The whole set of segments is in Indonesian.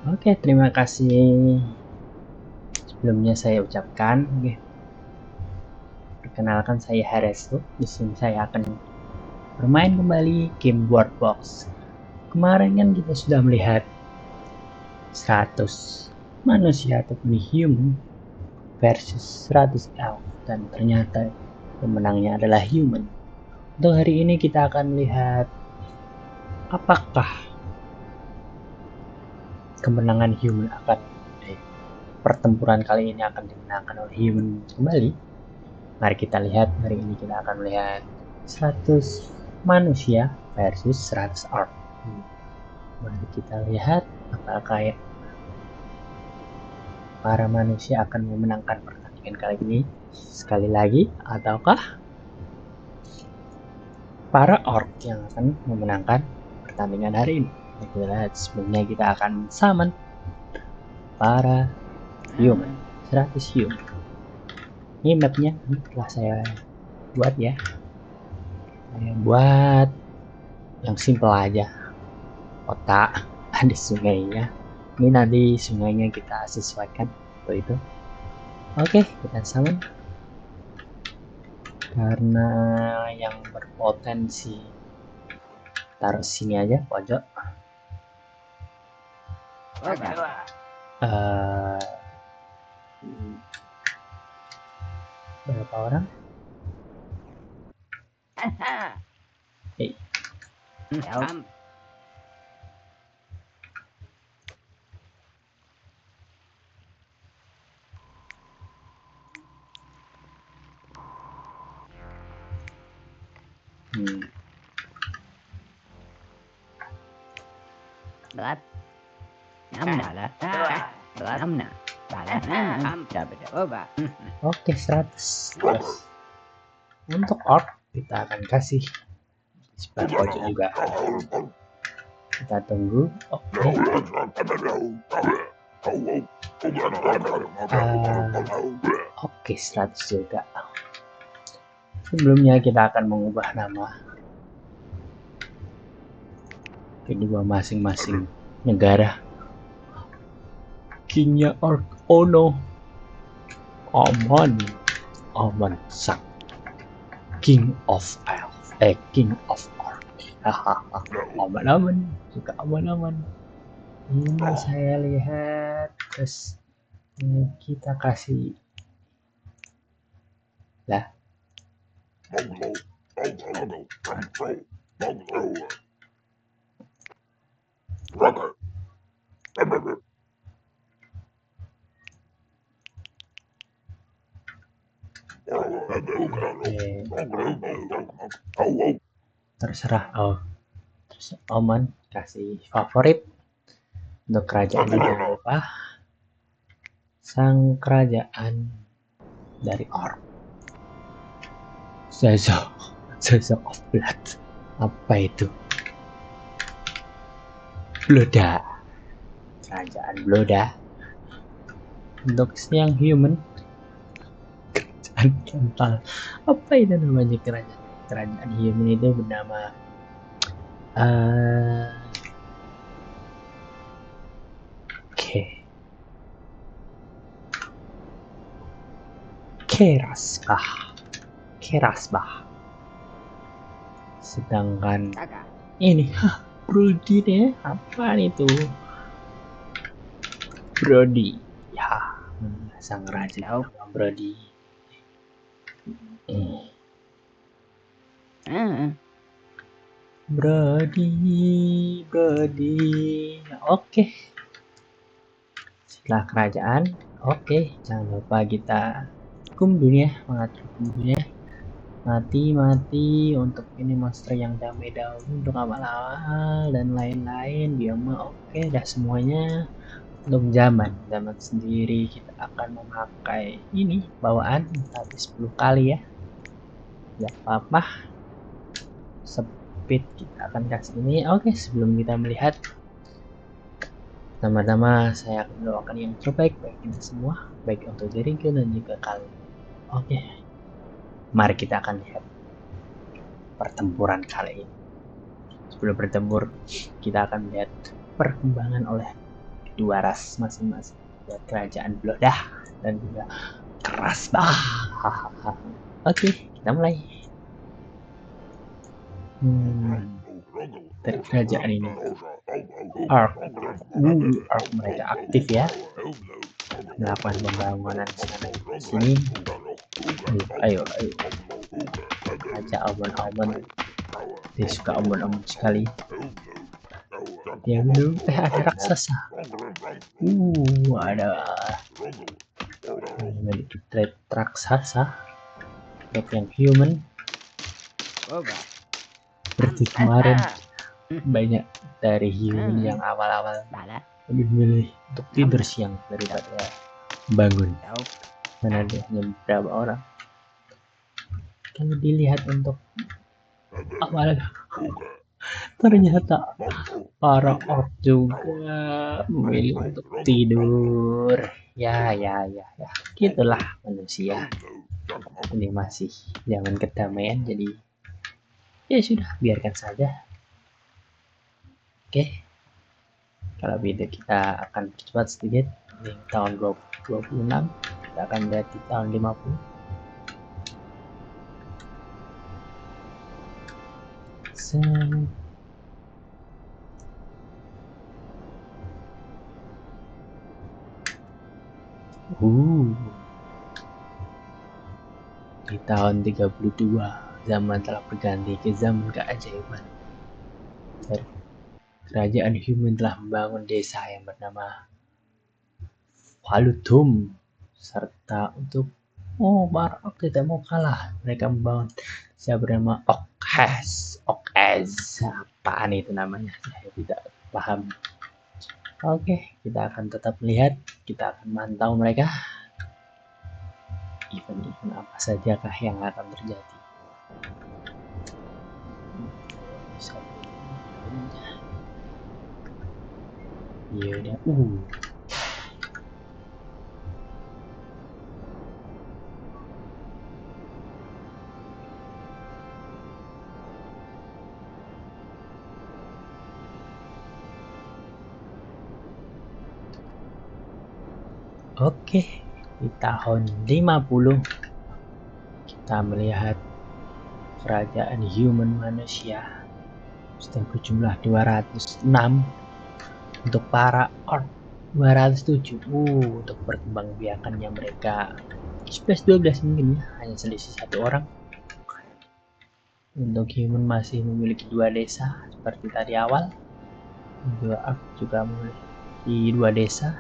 Oke, terima kasih sebelumnya saya ucapkan. Oke. Perkenalkan, saya Haresu. Di sini saya akan bermain kembali game World Box. Kemarin kan kita sudah melihat 100 manusia ataupun human versus 100 elf, dan ternyata pemenangnya adalah human. Untuk hari ini kita akan lihat apakah kemenangan human pertempuran kali ini akan dimenangkan oleh human kembali. Mari kita lihat. Hari ini kita akan melihat 100 manusia versus 100 orc. Mari kita lihat apakah para manusia akan memenangkan pertandingan kali ini sekali lagi, ataukah para orc yang akan memenangkan pertandingan hari ini. Kita lihat. Sebelumnya kita akan summon para human, 100 human. Ini mapnya telah saya buat ya. Saya buat yang simple aja. Kota, ada sungainya. Ini nanti sungainya kita sesuaikan untuk itu. Oke, kita summon. Karena yang berpotensi taruh sini aja, pojok. Berapa orang? Oke, 100. Untuk orc kita akan kasih sebelah pojok juga. Kita tunggu. Oke, 100 juga. Sebelumnya kita akan mengubah nama kedua masing-masing negara. Kingnya orc, oh no, Oman sang King of Elf, King of Orc. Aman-aman, suka aman-aman. Ini saya lihat. Terus ini kita kasih lah. Terserah. Terus Oman kasih favorit untuk kerajaan. Jangan lupa sang kerajaan dari orc, Zaza of Blood. Apa itu? Bloda, kerajaan Bloda. Untuk yang human, kerajaan kental. Apa itu namanya? Kerajaan human itu bernama Kerasbah. Sedangkan ini Brody deh, apa itu? Brody, ya, sang raja Brody. Brody. Oke. Setelah kerajaan, oke, jangan lupa kita hukum dunia, mengatur dunia. Mati untuk ini monster yang damai dahulu untuk awal-awal dan lain-lain. Bioma oke, dah semuanya. Untuk zaman sendiri kita akan memakai ini bawaan tapi 10 kali ya. Tidak apa-apa. Speed kita akan kasih ini. Oke, sebelum kita melihat, pertama-tama saya akan mendoakan yang terbaik bagi kita semua, baik untuk diriku dan juga kalian. Oke, mari kita akan lihat pertempuran kali ini. Sebelum bertempur, kita akan lihat perkembangan oleh dua ras masing-masing buat kerajaan Blodah dan juga keras banget. Oke, kita mulai. Dari kerajaan ini Ark mereka aktif ya, melakukan pembangunan sana sini. Ayo Raja Almond dia suka omon sekali. Dia dulu ada raksasa, ada memiliki trait raksasa, trait yang human. Seperti kemarin banyak dari human yang awal-awal lebih milih untuk tidur siang daripada bangun, karena ada hanya beberapa orang. Kalau dilihat untuk awal, ternyata para orc juga memilih untuk tidur. Ya, gitulah manusia. Ini masih zaman kedamaian, jadi ya sudah, biarkan saja. Oke, kalau begitu kita akan cepat sedikit. Di tahun 2026 kita akan lihat di tahun 50. Di tahun 32 zaman telah berganti ke zaman keajaiban. Kerajaan human telah membangun desa yang bernama Falutum, serta untuk para orc tidak mau kalah, mereka membangun desa bernama Ockez. Apaan itu namanya, saya tidak paham. Oke, kita akan tetap melihat, kita akan mantau mereka. Event-event apa sajakah yang akan terjadi. Yaudah, Oke, di tahun 50 kita melihat kerajaan human manusia sudah berjumlah 206, untuk para orc 207. Untuk perkembangbiakannya mereka 11-12 mungkin ya, hanya selisih 1 orang. Untuk human masih memiliki 2 desa seperti tadi awal. Juga orc juga memiliki 2 desa.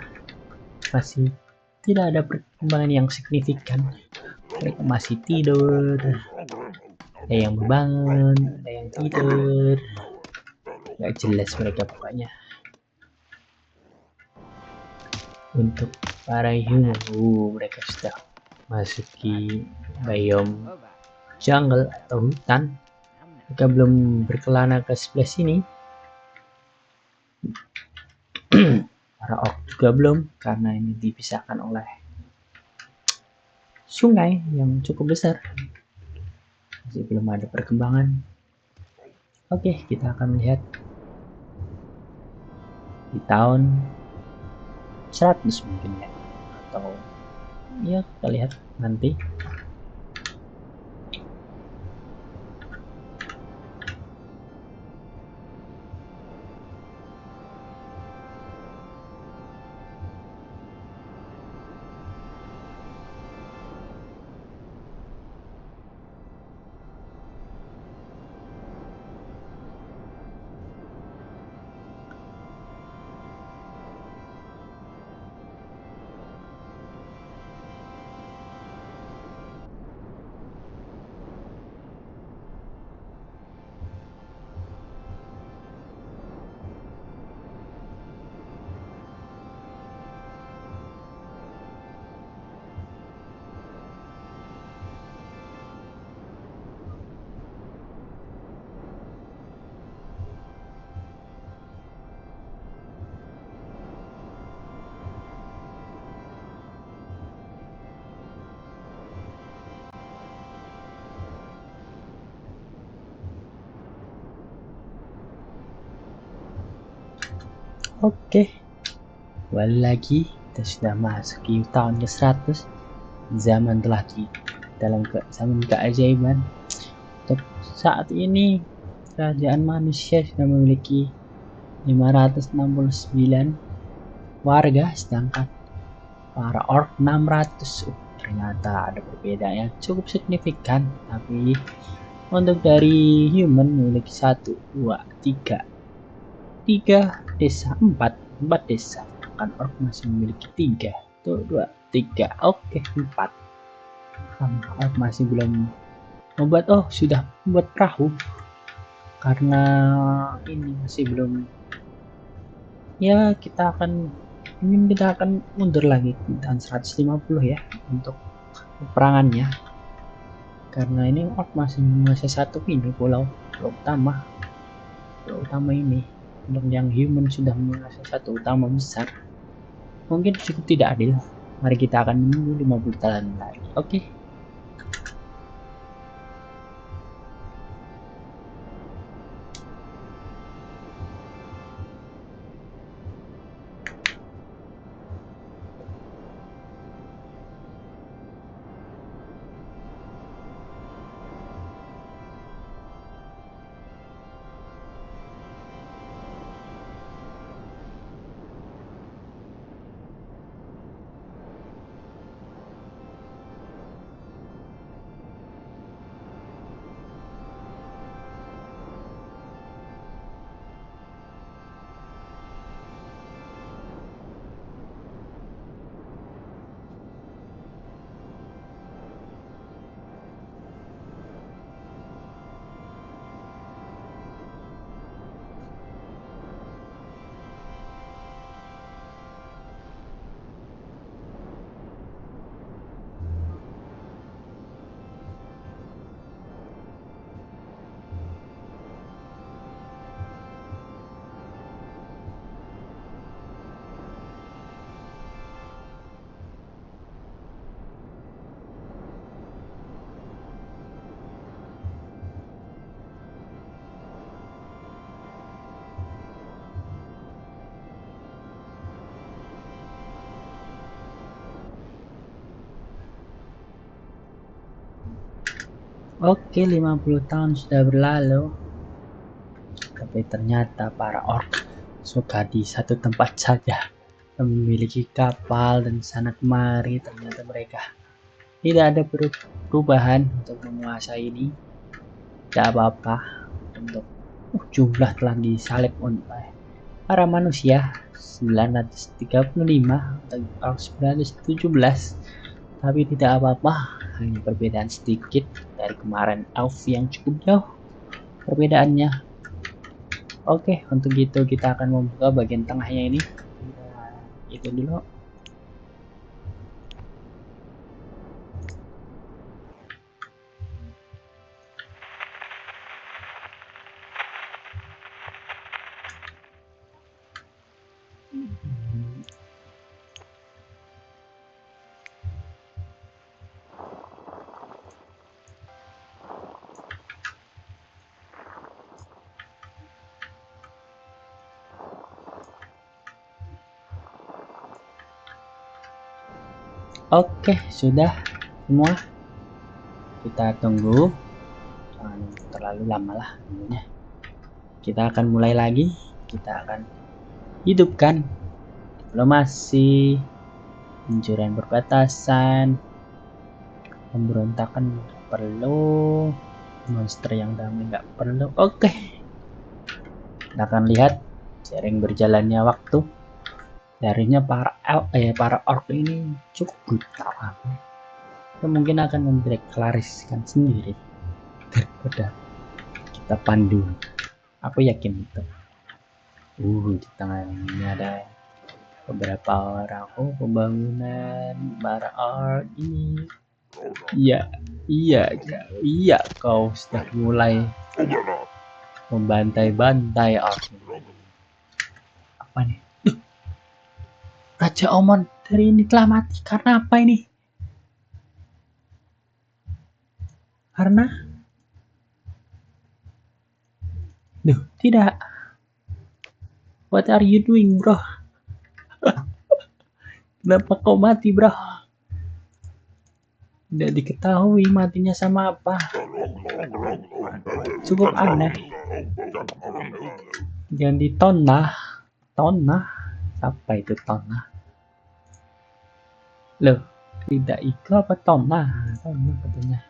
Masih tidak ada perkembangan yang signifikan. Mereka masih tidur, ada yang bangun, ada yang tidur, nggak jelas mereka pokoknya. Untuk para human, mereka sudah masuki biome jungle atau hutan. Mereka belum berkelana ke sebelah sini. Para orc juga belum, karena ini dipisahkan oleh sungai yang cukup besar. Masih belum ada perkembangan. Oke, kita akan melihat di tahun 100 mungkin ya, atau ya kita lihat nanti. Oke, Kembali lagi, kita sudah masuk di tahun ke-100. Zaman telah di dalam zaman keajaiban. Untuk saat ini, kerajaan manusia sudah memiliki 569 warga, sedangkan para orc 600. Ternyata ada perbedaan yang cukup signifikan. Tapi untuk dari human memiliki 1, 2, 3 desa, 4 desa. Kan orc masih memiliki 3, 2, 3, oke 4. Orc masih belum membuat, sudah membuat perahu karena ini masih belum. Ya, kita akan mundur lagi di tahun 150 ya untuk peperangannya, karena ini orc masih menguasai satu ini pulau utama ini. Untuk yang human sudah menguasai satu utama besar, mungkin cukup tidak adil. Mari kita akan menunggu 50 tahun lagi. Oke. Oke, 50 tahun sudah berlalu, tapi ternyata para orc suka di satu tempat saja, memiliki kapal dan sana kemari. Ternyata mereka tidak ada perubahan untuk menguasai ini. Tidak apa-apa, untuk jumlah telah disalib oleh para manusia 935 atau 917, tapi tidak apa-apa, hanya perbedaan sedikit dari kemarin elf yang cukup jauh perbedaannya. Oke, untuk itu kita akan membuka bagian tengahnya ini. Itu dulu. Oke, sudah semua. Kita tunggu, jangan terlalu lama lah tentunya. Kita akan mulai lagi. Kita akan hidupkan diplomasi, pencurian perbatasan, pemberontakan nggak perlu, monster yang damai nggak perlu. Oke, kita akan lihat sering berjalannya waktu. Darinya para orc ini cukup brutal. Mungkin akan mendeklariskan sendiri daripada kita pandu. Aku yakin itu. Di tengah ini ada beberapa orang. Pembangunan para orc ini. Iya, kau sudah mulai membantai-bantai orc. Apa nih? Raja Omon dari ini telah mati. Karena apa ini? Karena tidak. What are you doing, bro? Kenapa kau mati, bro? Tidak diketahui matinya sama apa. Cukup aneh. Jangan ditonah. Tonah? Apa itu tonah? Loh, tidak itu apa tonah? Tonah katanya.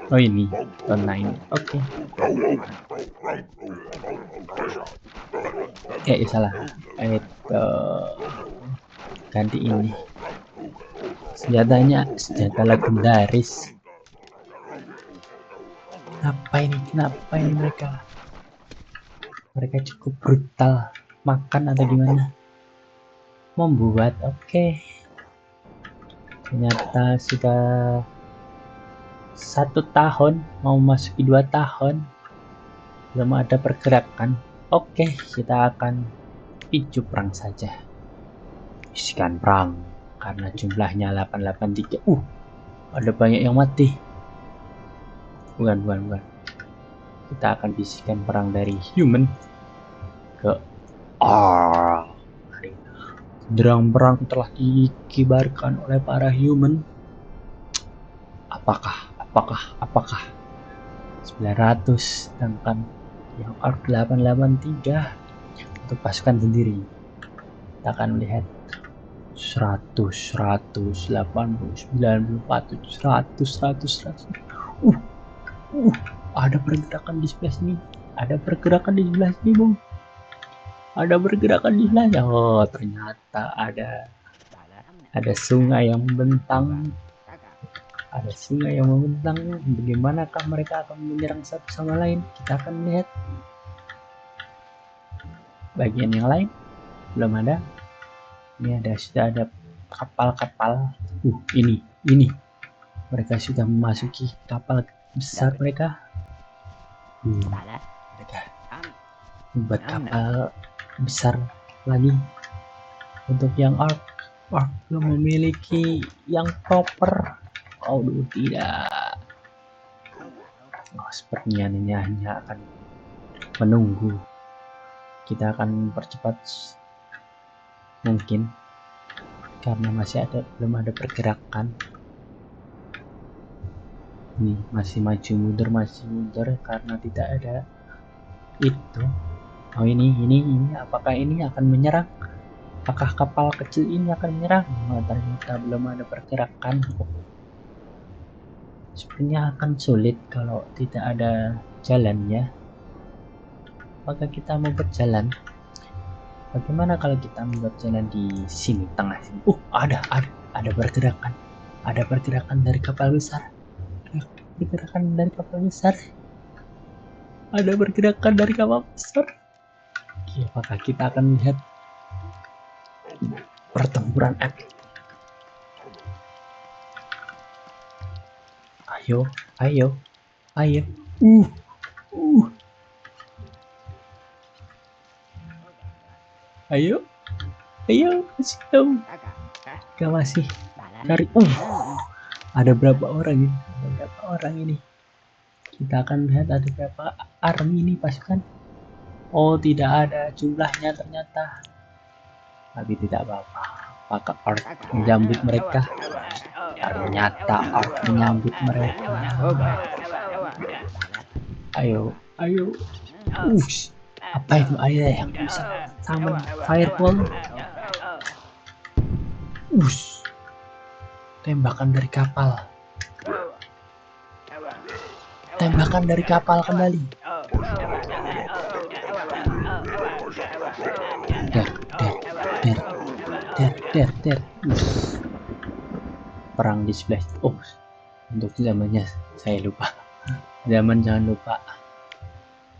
Oh ini, tonah ini. Oke. Salah. Ganti ini. Senjatanya senjata legendaris. Kenapa ini mereka? Mereka cukup brutal. Makan atau gimana? Membuat, oke. Ternyata sudah 1 tahun, mau masuki 2 tahun, belum ada pergerakan. Oke, kita akan picu perang saja. Bisikan perang, karena jumlahnya 883. Ada banyak yang mati. Bukan. Kita akan bisikan perang dari human ke Derang perang telah dikibarkan oleh para human. Apakah 900, sedangkan yang Orc 883 untuk pasukan sendiri. Kita akan melihat 100, 180, 94, 100. Ada pergerakan di sebelah sini. Bung. Ada pergerakan di sebelah. Oh, ternyata ada sungai yang membentang. Bagaimanakah mereka akan menyerang satu sama lain? Kita akan lihat. Bagian yang lain belum ada. Ini sudah ada kapal-kapal. Ini. Mereka sudah memasuki kapal besar mereka. Mereka membuat kapal besar lagi. Untuk yang Orc belum memiliki yang proper. Tidak. Sepertinya ini hanya akan menunggu. Kita akan percepat mungkin, karena belum ada pergerakan. Ini masih maju mundur karena tidak ada itu. Ini apakah ini akan menyerang? Apakah kapal kecil ini akan menyerang? Ternyata belum ada pergerakan. Sepertinya akan sulit kalau tidak ada jalannya. Maka kita membuat jalan. Bagaimana kalau kita membuat jalan di sini, tengah sini? Ada pergerakan. Ada pergerakan dari kapal besar. Oke, maka kita akan lihat pertempuran epik. Ayo. Ayo, kasih tahu. Gak masih cari. Ada berapa orang ini? Kita akan lihat ada berapa army ini pasukan. Tidak ada jumlahnya ternyata. Tapi tidak apa-apa. Apakah Orc menyambut mereka? Ternyata Orc menyambut mereka. Ayo. Apa itu yang bisa summon fireball? Tembakan dari kapal kembali. Der. Perang di sebelah. Untuk zamannya saya lupa. Jangan lupa.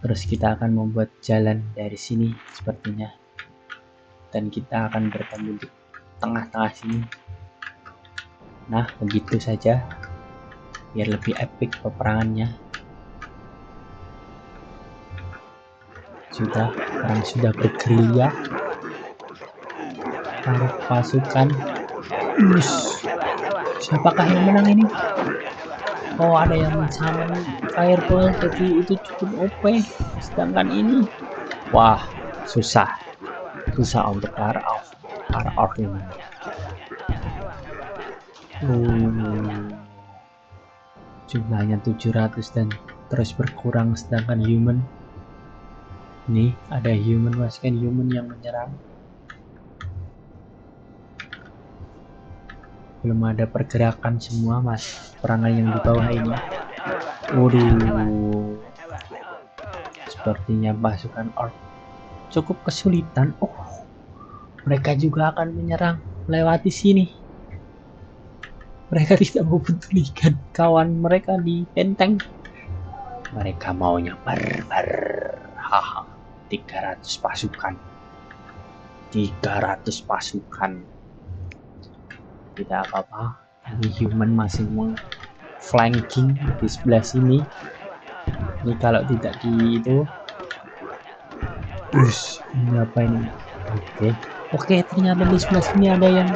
Terus kita akan membuat jalan dari sini sepertinya. Dan kita akan bertemu di tengah-tengah sini. Nah, begitu saja. Biar lebih epic peperangannya. Perang sudah bergerilya. Para pasukan. Siapakah yang menang ini? Ada yang summon fireball, jadi itu cukup OP. Sedangkan ini Wah, susah untuk para orc ini. Jumlahnya 700 dan terus berkurang, sedangkan human nih, ada human, pasukan human yang menyerang. Belum ada pergerakan semua perangai yang di bawah ini. Waduh, sepertinya pasukan orc cukup kesulitan. Mereka juga akan menyerang melewati sini. Mereka tidak mempedulikan kawan mereka di benteng. Mereka maunya barbar. Haha, 300 pasukan. 300 pasukan. Tidak apa-apa. Ini human masih flanking di sebelah sini. Ini kalau tidak di itu. Ini apa ini? Oke, ternyata di sebelah sini ada yang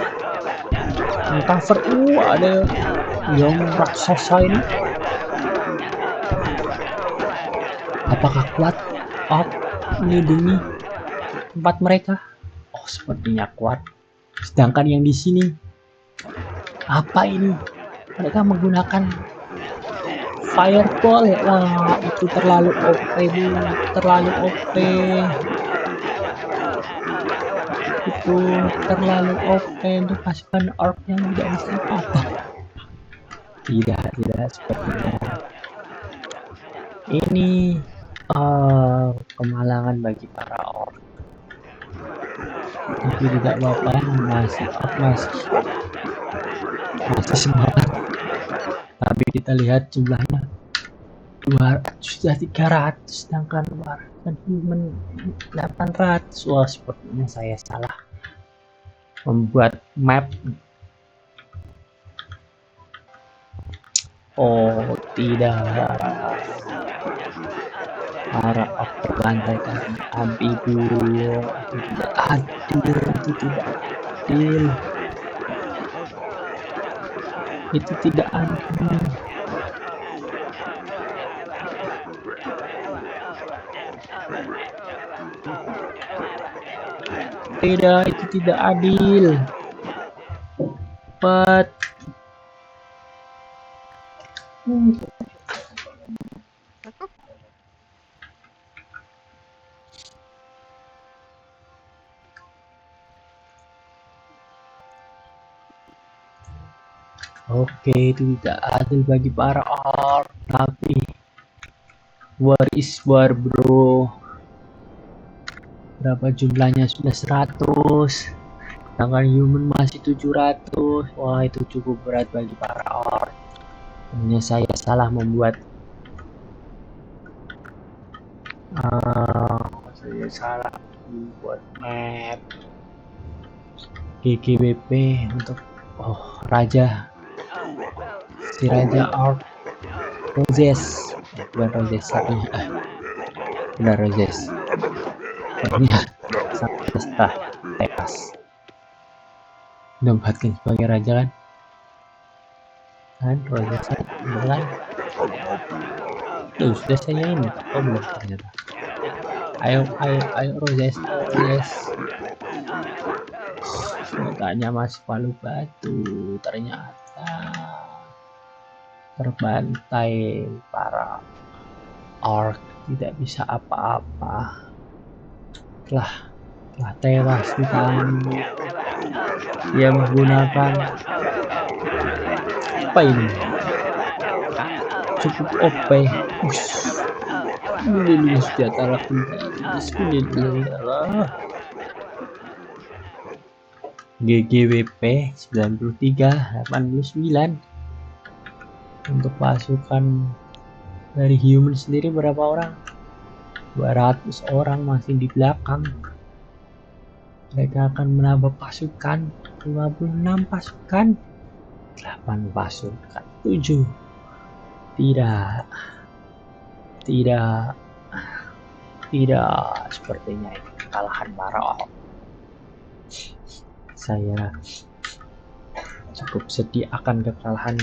cover. Ada yang raksasa ini. Apakah kuat melindungi tempat mereka? Sepertinya kuat. Sedangkan yang di sini, apa ini? Mereka menggunakan fireball. Wah, itu terlalu OP, terlalu OP. Itu terlalu OP untuk pasukan orc yang tidak bisa apa-apa. Tidak sepertinya. Ini kemalangan bagi para orc. Tapi tidak apa-apa, masih semangat. Tapi kita lihat jumlahnya 300, sedangkan human 800. Wah, sepertinya saya salah membuat map. Tidak, para berlantai kaki ambigu. Itu tidak adil. Tidak, itu tidak adil. Oke, itu tidak adil bagi para orc. Tapi war is war, bro. Berapa jumlahnya? Sudah 100. Sedangkan human masih 700. Wah, itu cukup berat bagi para orc. Hanya saya salah membuat map GGWP untuk raja. Si raja orc Roses. Bukan Roses, benar Roses. Ini setelah tepas menempatkan sebagai raja kan Roses kan. Sudah saya ini belum ternyata. Ayo Roses. Senjatanya masih palu batu, ternyata terbantai. Para orc tidak bisa apa-apa. Telah tewas di tangan. Dia menggunakan apa ini? Cukup OP. Ini senjata GGWP 93-89. Untuk pasukan dari human sendiri berapa orang? 200 orang masih di belakang. Mereka akan menambah pasukan 56 pasukan, 8 pasukan, 7. Tidak, sepertinya ini kekalahan para orc. Saya cukup sedih akan kekalahan.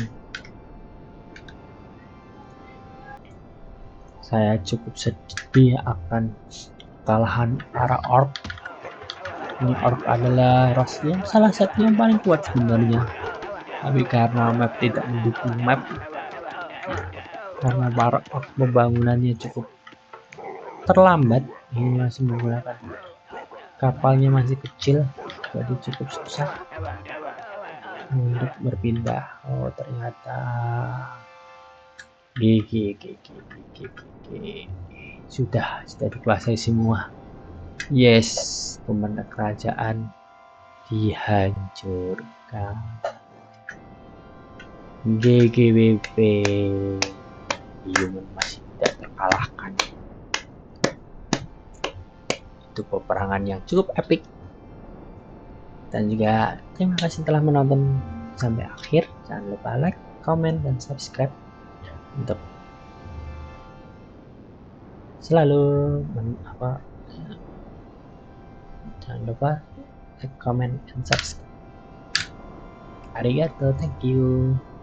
Saya cukup sedih akan kekalahan para orc. Ini orc adalah ras yang salah satu yang paling kuat sebenarnya, tapi karena map tidak mendukung map, karena para orc pembangunannya cukup terlambat, ini masih menggunakan kapalnya masih kecil, jadi cukup susah untuk berpindah. Oh ternyata GG sudah dikuasai semua. Yes, pemenang kerajaan dihancurkan. GGWP Human masih tidak terkalahkan. Itu peperangan yang cukup epic. Dan juga terima kasih telah menonton sampai akhir. Jangan lupa like, comment, dan subscribe untuk selalu jangan lupa like, comment, and subscribe. Arigato, thank you.